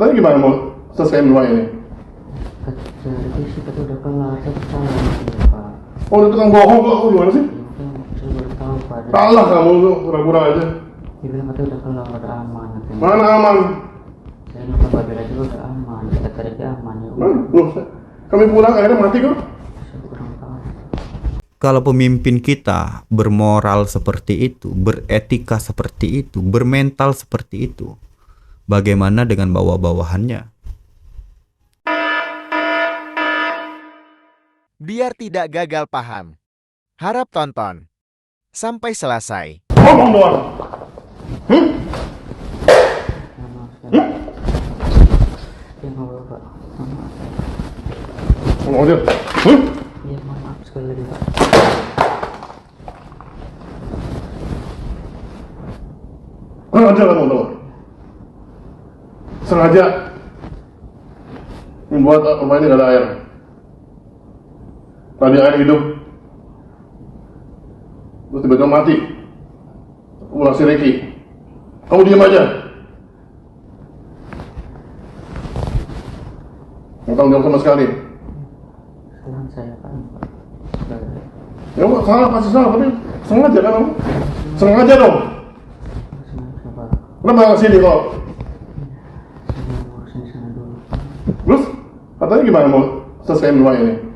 Katanya gimana mau selesai rumah ini? Jadi sih kata udah kelar, saya kesana ya Pak. Oh, itu tukang bohong kok, gimana sih? Ya, saya baru tahu Pak. Salah kamu tuh, pura-pura aja. Dia bilang kata udah kelar, udah aman. Katanya. Mana aman? Saya nonton Babel juga udah aman, kata dia aman ya. Loh, kami pulang akhirnya mati kok. Saya kurang tahu. Kalau pemimpin kita bermoral seperti itu, beretika seperti itu, bermental seperti itu, bagaimana dengan bawah-bawahannya? Biar tidak gagal paham, harap tonton sampai selesai. Ngomong doang. Ya nggak Pak. Ngomong aja. Ya maaf sekali lagi Pak. Sengaja kamu tuh. Sengaja membuat rumah ini gak ada air. Tadi air hidup, terus tiba-tiba mati. Ulah si Ricky. Kamu diam aja. Nggak tanggung jawab sama sekali. Salah saya Pak. Ya nggak salah, pasti salah, tapi sengaja kan kamu? Sengaja dong. Sengaja Pak. Kenapa nggak sini kok? Saya mau ngurusin sana dulu. Terus katanya gimana mau selesai rumah ini?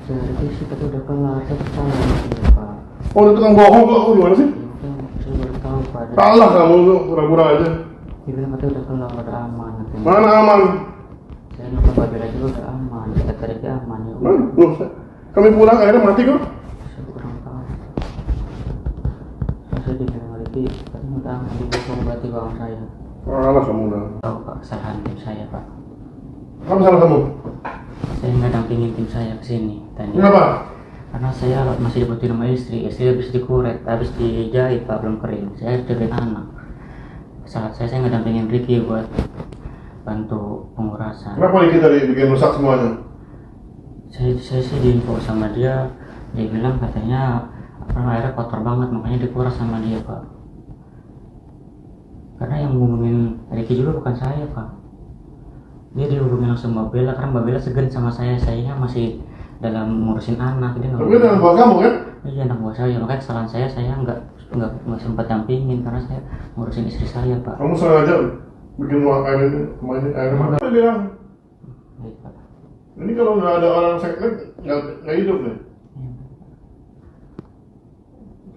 Jadi sih kata udah kelar, saya kesana ya Pak. Oh, itu tukang bohong kok, gimana sih? Ya, saya baru tahu Pak. Salah kamu tuh, pura-pura aja. Dia bilang kata udah kelar, udah aman. Katanya. Mana aman? Saya nonton Babel juga udah aman, kata dia aman ya. Loh, kami pulang akhirnya mati kok. Saya kurang tahu. Saya dibilang lagi, katanya udah aman, dibuang berarti bawang saya. Salah kamu dah. Tahu Pak, kesalahan tim saya Pak. Apa salah kamu? Saya nggak dampingin tim saya ke sini tadi. Kenapa? Karena saya masih dibutuhin sama istri habis dikuret, habis dijahit Pak, belum kering. Saya harus jagain anak. Saat saya nggak dampingin Ricky buat bantu pengurasan. Kenapa ini kita bikin rusak semuanya? Saya sih diinfo sama dia bilang katanya airnya kotor banget, makanya dikuras sama dia Pak. Karena yang ngomongin Ricky juga bukan saya Pak. Dia dihubungin langsung Mbak Bella, karena Mbak Bella segan sama saya masih dalam ngurusin anak. Dia Tapi dengan buat kamu kan? Iya, anak buah saya, makanya kesalahan saya nggak sempat dampingin karena saya ngurusin istri saya Pak. Kamu sengaja bikin rumah ini air mata. Saya bilang, Baik Pak. ini kalau nggak ada orang sekret nggak hidup deh. Iya.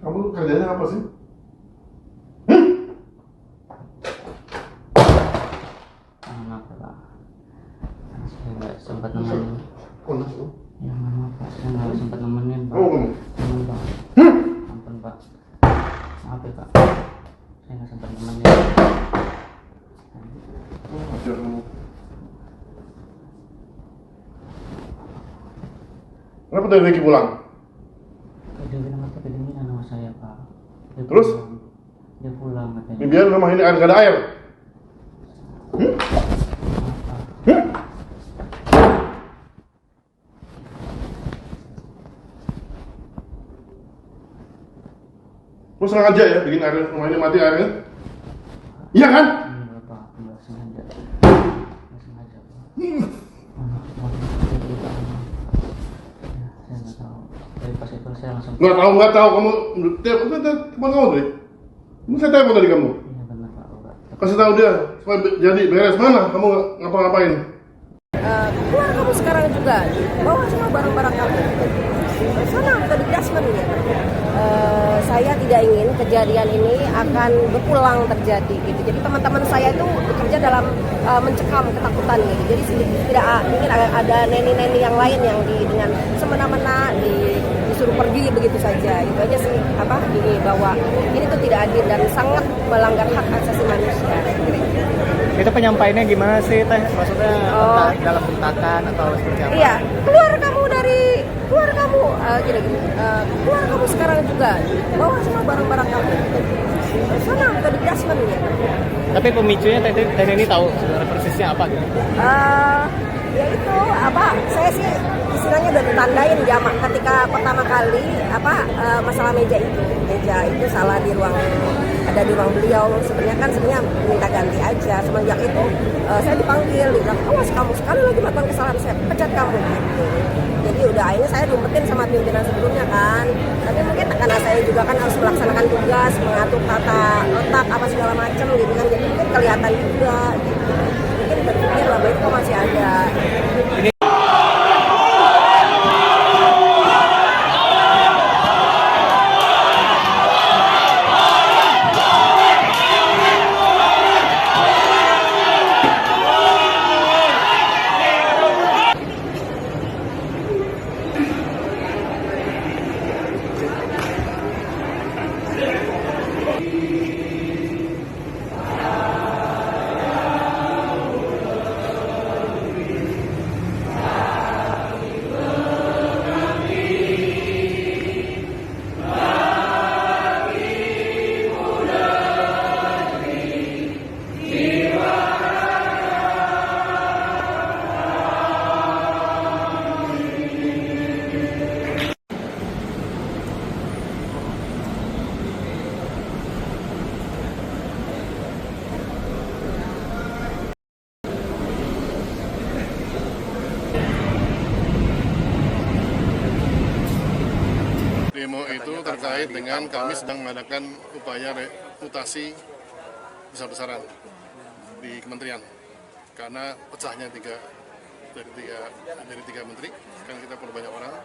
Kamu tuh kerjanya apa sih? Maaf Pak, karena saya nggak sempat nemenin. Oh, Ya maaf Pak, saya nggak sempat nemenin Pak. kamu. Ampun Pak. Ampun Pak. Maaf ya Pak, saya nggak sempat nemenin. Ajar kamu. Kenapa tadi Ricky pulang? Dia bilang kata kedinginan sama saya Pak. Dia Terus? pulang. Dia pulang katanya. Biar rumah ini nggak ada air. Lu sengaja ya bikin air rumah ini mati airnya? Iya kan? Enggak Pak, enggak sengaja. Enggak sengaja Pak. Maaf, saya nggak tahu. Dari pas itu saya langsung. Nggak tahu kamu telepon kamu tadi. Ini saya telepon tadi kamu. Iya benar Pak, enggak. Kasih tahu dia supaya jadi beres. Mana kamu ngapa-ngapain? Keluar kamu sekarang juga, bawa semua barang-barang kamu. Sana ke di basement ya. Saya tidak ingin kejadian ini akan berulang terjadi gitu. Jadi teman-teman saya itu bekerja dalam mencekam ketakutan gitu. Jadi tidak ingin ada neni-neni yang lain yang dengan semena-mena disuruh pergi begitu saja. Itu aja sih ini bahwa ini tuh tidak adil dan sangat melanggar hak asasi manusia. Itu penyampaiannya gimana sih Teh? Maksudnya dalam bentakan atau seperti apa? Iya, keluar kamu keluar kamu sekarang juga, bawa semua barang-barang kamu. Sana ke di basement ya. Tapi pemicunya Teh ini tahu sebenarnya persisnya apa gitu? Ya itu saya sih istilahnya udah ditandain jamak ketika pertama kali masalah meja itu salah di ruang beliau. Sebenarnya minta ganti aja. Semenjak itu saya dipanggil, dibilang awas kamu sekali lagi melakukan kesalahan, saya pecat kamu gitu. Jadi udah akhirnya saya diumpetin sama pimpinan sebelumnya kan. Tapi mungkin karena saya juga kan harus melaksanakan tugas, mengatur tata letak apa segala macam gitu kan. Jadi mungkin kelihatan juga gitu. Mungkin berpikir lah itu masih ada. Demo itu terkait dengan kami sedang mengadakan upaya reputasi besar-besaran di kementerian karena pecahnya dari tiga menteri, kan kita perlu banyak orang.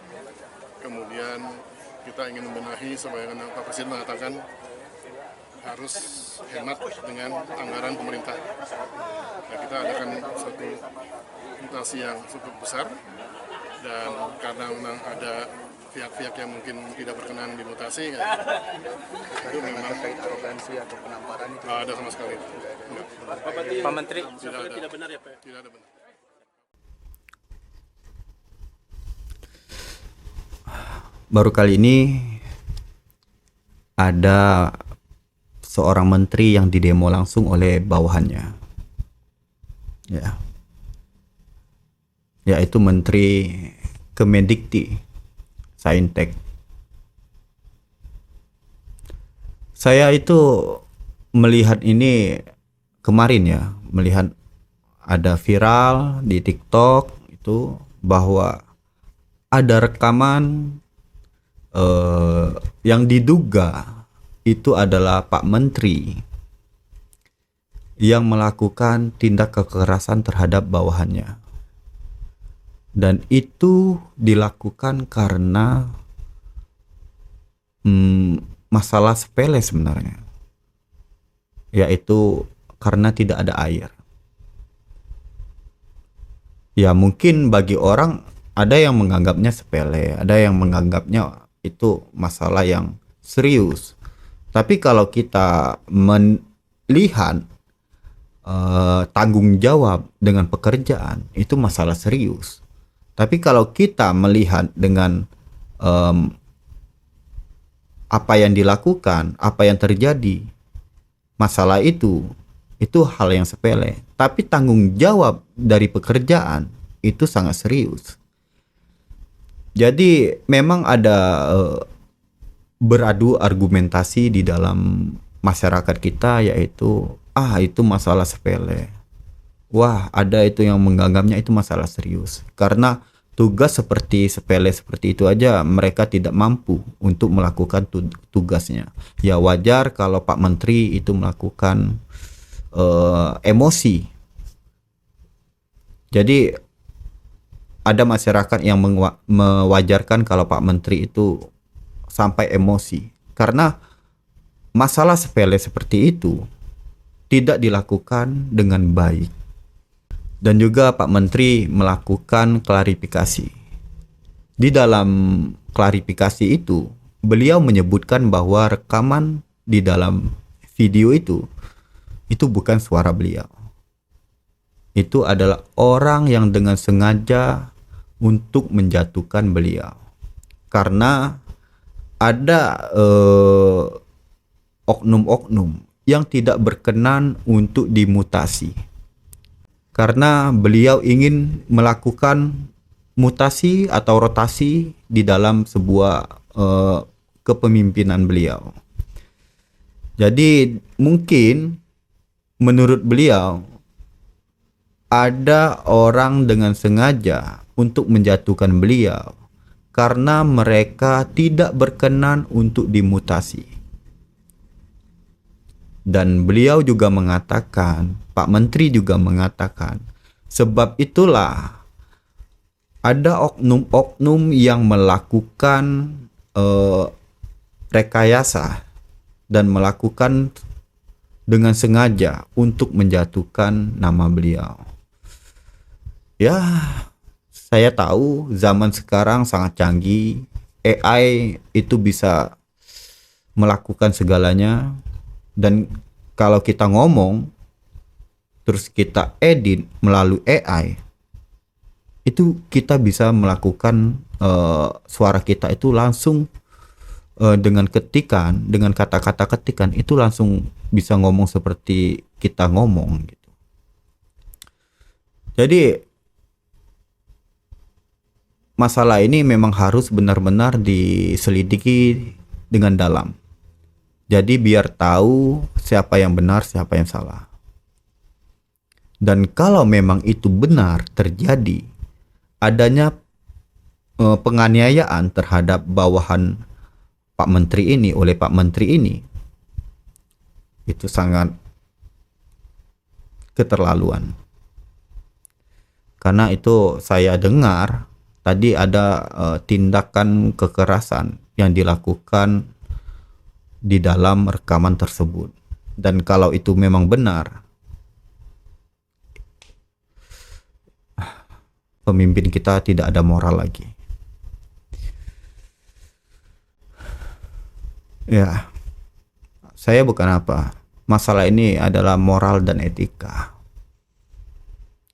Kemudian kita ingin membenahi supaya Pak Presiden mengatakan harus hemat dengan anggaran pemerintah. Nah, kita adakan satu mutasi yang cukup besar, dan karena memang ada pihak-pihak yang mungkin tidak berkenan dimutasi, ya, itu memang terkait arogansi atau penamparan itu ada sama sekali. Enggak. Pak Menteri, tidak benar ya Pak? Tidak ada benar. Baru kali ini ada seorang menteri yang didemo langsung oleh bawahannya, ya, yaitu Menteri Kemendikti Saintek. Saya itu melihat ini kemarin ya, melihat ada viral di TikTok itu bahwa ada rekaman yang diduga itu adalah Pak Menteri yang melakukan tindak kekerasan terhadap bawahannya. Dan itu dilakukan karena masalah sepele sebenarnya, yaitu karena tidak ada air. Ya mungkin bagi orang ada yang menganggapnya sepele, ada yang menganggapnya itu masalah yang serius. Tapi kalau kita melihat tanggung jawab dengan pekerjaan, itu masalah serius. Tapi kalau kita melihat dengan apa yang dilakukan, apa yang terjadi, masalah itu hal yang sepele. Tapi tanggung jawab dari pekerjaan itu sangat serius. Jadi memang ada beradu argumentasi di dalam masyarakat kita, yaitu itu masalah sepele. Wah, ada itu yang menganggapnya itu masalah serius. Karena tugas sepele seperti itu aja mereka tidak mampu untuk melakukan tugasnya. Ya wajar kalau Pak Menteri itu melakukan emosi. Jadi ada masyarakat yang mewajarkan kalau Pak Menteri itu sampai emosi. Karena masalah sepele seperti itu tidak dilakukan dengan baik. Dan juga Pak Menteri melakukan klarifikasi. Di dalam klarifikasi itu, beliau menyebutkan bahwa rekaman di dalam video itu bukan suara beliau. Itu adalah orang yang dengan sengaja untuk menjatuhkan beliau. Karena ada oknum-oknum yang tidak berkenan untuk dimutasi. karena beliau ingin melakukan mutasi atau rotasi di dalam sebuah kepemimpinan beliau. Jadi mungkin menurut beliau ada orang dengan sengaja untuk menjatuhkan beliau karena mereka tidak berkenan untuk dimutasi. Dan beliau juga mengatakan, Pak Menteri juga mengatakan, sebab itulah ada oknum-oknum yang melakukan rekayasa dan melakukan dengan sengaja untuk menjatuhkan nama beliau. Ya, saya tahu zaman sekarang sangat canggih. AI itu bisa melakukan segalanya. Dan kalau kita ngomong terus kita edit melalui AI, itu kita bisa melakukan suara kita itu langsung dengan ketikan, dengan kata-kata ketikan itu langsung bisa ngomong seperti kita ngomong gitu. Jadi masalah ini memang harus benar-benar diselidiki dengan dalam. Jadi biar tahu siapa yang benar, siapa yang salah. Dan kalau memang itu benar terjadi, adanya penganiayaan terhadap bawahan Pak Menteri ini oleh Pak Menteri ini, itu sangat keterlaluan. Karena itu saya dengar tadi ada tindakan kekerasan yang dilakukan di dalam rekaman tersebut. Dan kalau itu memang benar, pemimpin kita tidak ada moral lagi. Ya, saya bukan apa. Masalah ini adalah moral dan etika.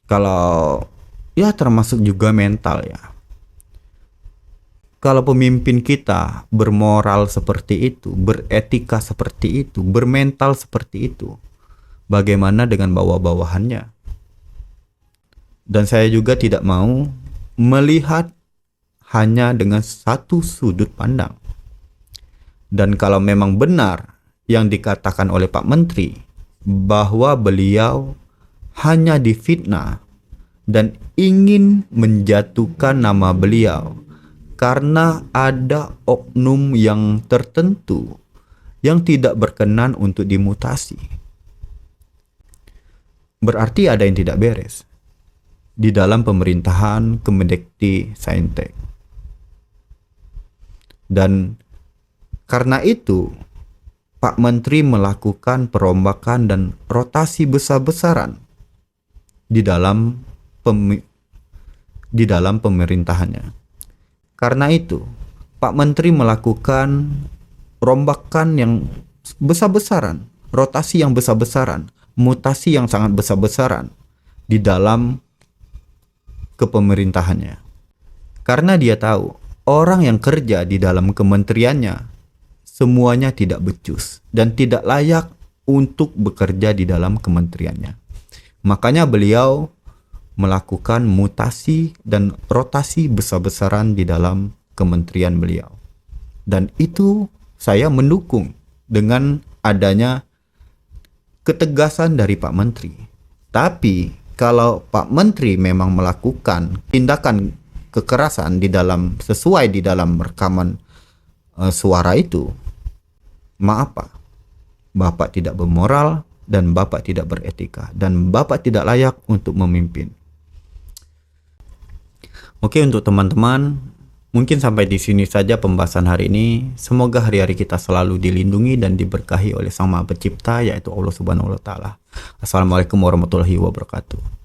Kalau ya termasuk juga mental ya. Kalau pemimpin kita bermoral seperti itu, beretika seperti itu, bermental seperti itu, bagaimana dengan bawah-bawahannya? Dan saya juga tidak mau melihat hanya dengan satu sudut pandang. Dan kalau memang benar yang dikatakan oleh Pak Menteri bahwa beliau hanya difitnah dan ingin menjatuhkan nama beliau karena ada oknum yang tertentu yang tidak berkenan untuk dimutasi, berarti ada yang tidak beres di dalam pemerintahan Kemendikti Saintek. Dan karena itu Pak Menteri melakukan perombakan dan rotasi besar-besaran di dalam pemerintahannya. Karena itu Pak Menteri melakukan rombakan yang besar-besaran, rotasi yang besar-besaran, mutasi yang sangat besar-besaran di dalam kepemerintahannya. Karena dia tahu orang yang kerja di dalam kementeriannya semuanya tidak becus dan tidak layak untuk bekerja di dalam kementeriannya. Makanya beliau melakukan mutasi dan rotasi besar-besaran di dalam kementerian beliau. Dan itu saya mendukung dengan adanya ketegasan dari Pak Menteri. Tapi kalau Pak Menteri memang melakukan tindakan kekerasan di dalam rekaman suara itu, maaf Pak, Bapak tidak bermoral dan Bapak tidak beretika dan Bapak tidak layak untuk memimpin. Oke, untuk teman-teman, mungkin sampai di sini saja pembahasan hari ini. Semoga hari-hari kita selalu dilindungi dan diberkahi oleh Sang Maha Pencipta, yaitu Allah Subhanahu wa taala. Assalamualaikum warahmatullahi wabarakatuh.